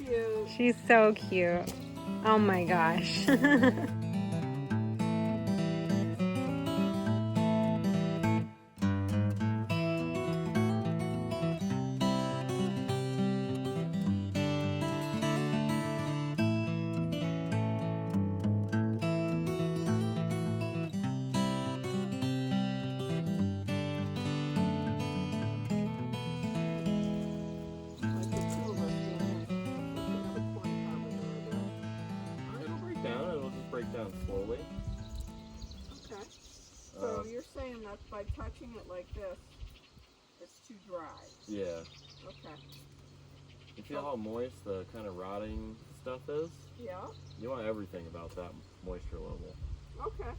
cute. She's so cute. Oh my gosh. It'll break down. It'll just break down slowly. Okay. So you're saying that by touching it like this, it's too dry. Yeah. Okay. You feel how moist the kind of rotting stuff is? Yeah. You want everything about that moisture level. Okay.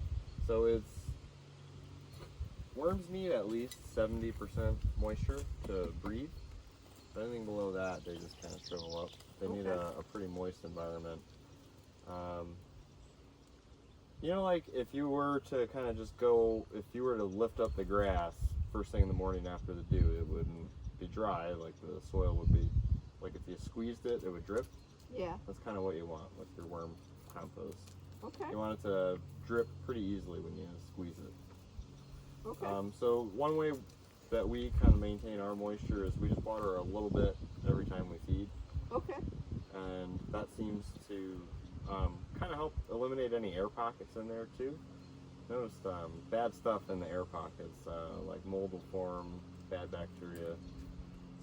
So worms need at least 70% moisture to breathe. Anything below that, they just kind of shrivel up. They need a pretty moist environment. You know, like if you were to kind of just if you were to lift up the grass first thing in the morning after the dew, it wouldn't be dry. Like the soil would be, like if you squeezed it, it would drip. Yeah. That's kind of what you want with your worm compost. Okay. You want it to drip pretty easily when you squeeze it. Okay. So one way that we kind of maintain our moisture is we just water a little bit every time we feed. Okay. And that seems to kind of help eliminate any air pockets in there too. Noticed bad stuff in the air pockets, like mold will form, bad bacteria.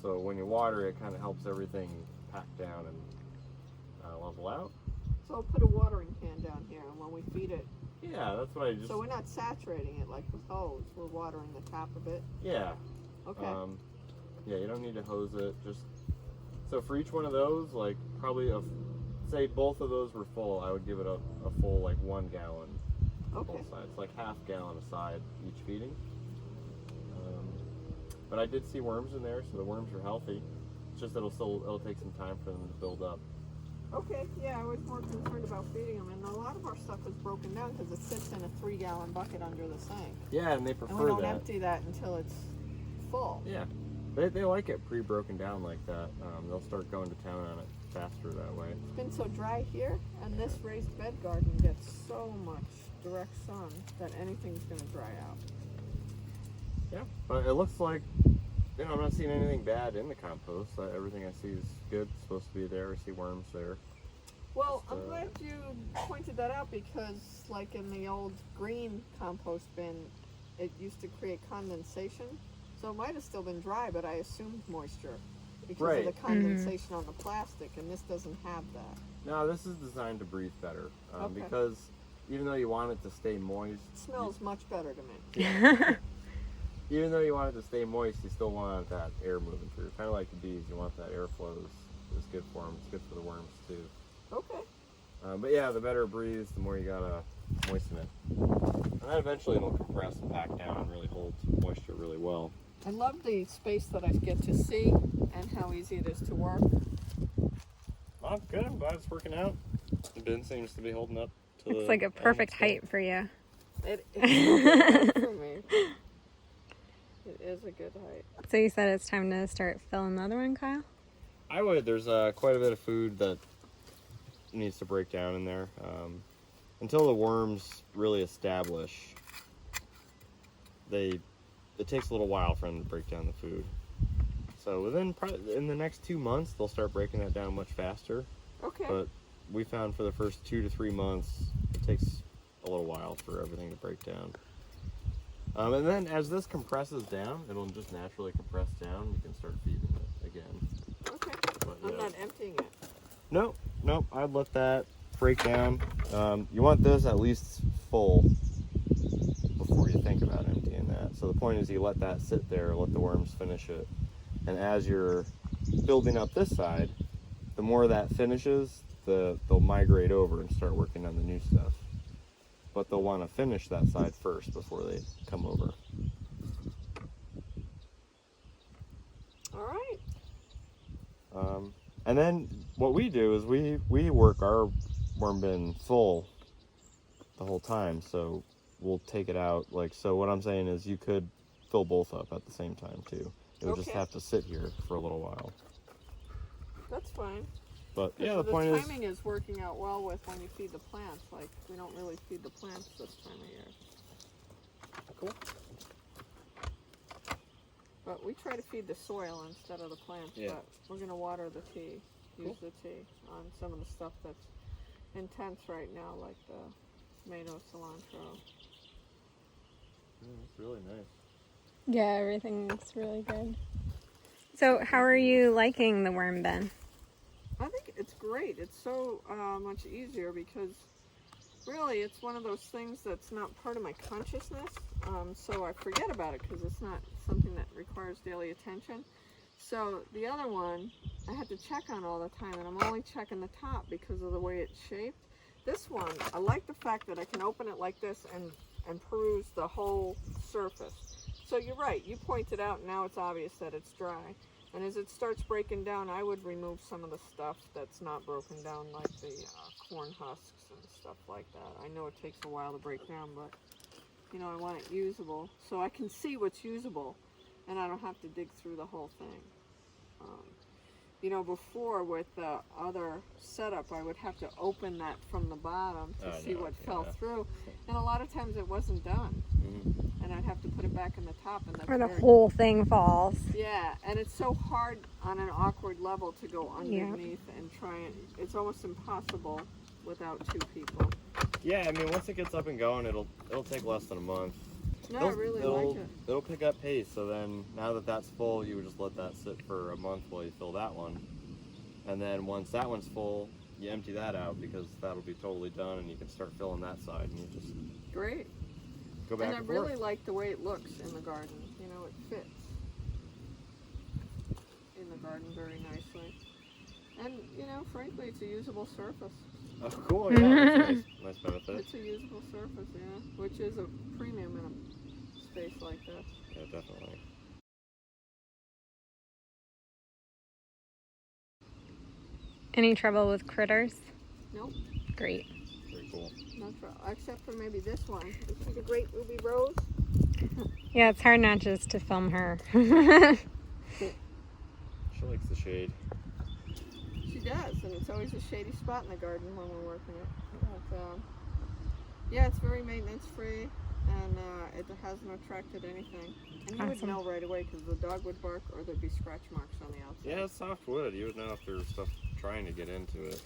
So when you water it, kind of helps everything pack down and level out. So I'll put a watering can down here, and when we feed it. Yeah, that's what I just. So we're not saturating it like with hose. We're watering the top of it. Yeah. Okay. Yeah, you don't need to hose it. Just so for each one of those, like probably say both of those were full, I would give it a full like 1 gallon. Okay. Both sides, like half gallon a side each feeding. But I did see worms in there, so the worms are healthy. It's just it'll take some time for them to build up. Okay, yeah, I was more concerned about feeding them, and a lot of our stuff is broken down because it sits in a 3-gallon bucket under the sink. Yeah, and they prefer that. And we don't empty that until it's full. Yeah, they like it pre-broken down like that. They'll start going to town on it faster that way. It's been so dry here, and this raised bed garden gets so much direct sun that anything's going to dry out. Yeah, but it looks like, I'm not seeing anything bad in the compost. Everything I see is good. It's supposed to be there. I see worms there. Well, I'm glad you pointed that out because, like in the old green compost bin, it used to create condensation. So it might have still been dry, but I assumed moisture because of the condensation on the plastic, and this doesn't have that. No, this is designed to breathe better because even though you want it to stay moist, it smells much better to me. Yeah. Even though you want it to stay moist, you still want that air moving through. Kind of like the bees, you want that airflow is good for them. It's good for the worms too. Okay. But yeah, the better it breathes, the more you gotta moisten it. And then eventually it'll compress and pack down and really hold moisture really well. I love the space that I get to see and how easy it is to work. Well, good. I'm glad it's working out. The bin seems to be holding up. It's like a perfect height for you. It is for me. It is a good height. So you said it's time to start filling the other one, Kyle? I would. There's quite a bit of food that needs to break down in there. Until the worms really establish, it takes a little while for them to break down the food. So in the next 2 months, they'll start breaking that down much faster. Okay. But we found for the first 2 to 3 months, it takes a little while for everything to break down. And then as this compresses down, it'll just naturally compress down. You can start feeding it again. Okay. But, I'm not emptying it. Nope. I'd let that break down. You want this at least full before you think about emptying that. So the point is you let that sit there, let the worms finish it. And as you're building up this side, the more that finishes, they'll migrate over and start working on the new stuff. But they'll want to finish that side first before they come over. All right. And then what we do is we work our worm bin full the whole time. So we'll take it out. So what I'm saying is you could fill both up at the same time too. It would just have to sit here for a little while. That's fine. But yeah, So the point is, timing is working out well with when you feed the plants. Like, we don't really feed the plants this time of year. cool. But we try to feed the soil instead of the plants. Yeah. But we're going to water the tea, use Cool. the tea on some of the stuff that's intense right now, like the tomato, cilantro. It's really nice. Yeah, everything looks really good. So, how are you liking the worm bin? I think it's great. It's so much easier because really it's one of those things that's not part of my consciousness. So I forget about it because it's not something that requires daily attention. So the other one I had to check on all the time, and I'm only checking the top because of the way it's shaped. This one, I like the fact that I can open it like this and peruse the whole surface. So you're right, you pointed out, now it's obvious that it's dry. And as it starts breaking down, I would remove some of the stuff that's not broken down, like the corn husks and stuff like that. I know it takes a while to break down, but you know, I want it usable so I can see what's usable, and I don't have to dig through the whole thing. You know, before with the other setup, I would have to open that from the bottom to see what fell through, and a lot of times it wasn't done. Mm-hmm. And I'd have to put it back in the top, and that's Or the very, whole thing falls. yeah, and it's so hard on an awkward level to go underneath and try and, it's almost impossible without two people. Yeah, I mean, once it gets up and going, it'll take less than a month. No, I really like it. It'll pick up pace. So then, now that that's full, you would just let that sit for a month while you fill that one, and then once that one's full, you empty that out because that'll be totally done, and you can start filling that side, and you just Great. go back And I and really forth. like the way it looks in the garden. You know, it fits in the garden very nicely. And, you know, frankly, it's a usable surface. Oh, cool! Yeah, that's a nice benefit. It's a usable surface, yeah, which is a premium in a space like this. Yeah, definitely. Any trouble with critters? Nope, Great. Very cool. no trouble. Except for maybe this one. Is she the great ruby rose? Yeah, it's hard not just to film her. She likes the shade. She does, and it's always a shady spot in the garden when we're working it. But, yeah, it's very maintenance free, and it hasn't attracted anything. And you would Awesome. know right away because the dog would bark or there'd be scratch marks on the outside. Yeah, it's soft wood. You would know if there was stuff trying to get into it.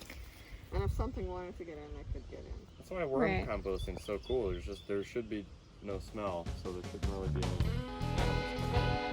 And if something wanted to get in, they could get in. That's why worm Right. composting is so cool. There should be no smell, so there shouldn't really be any animals.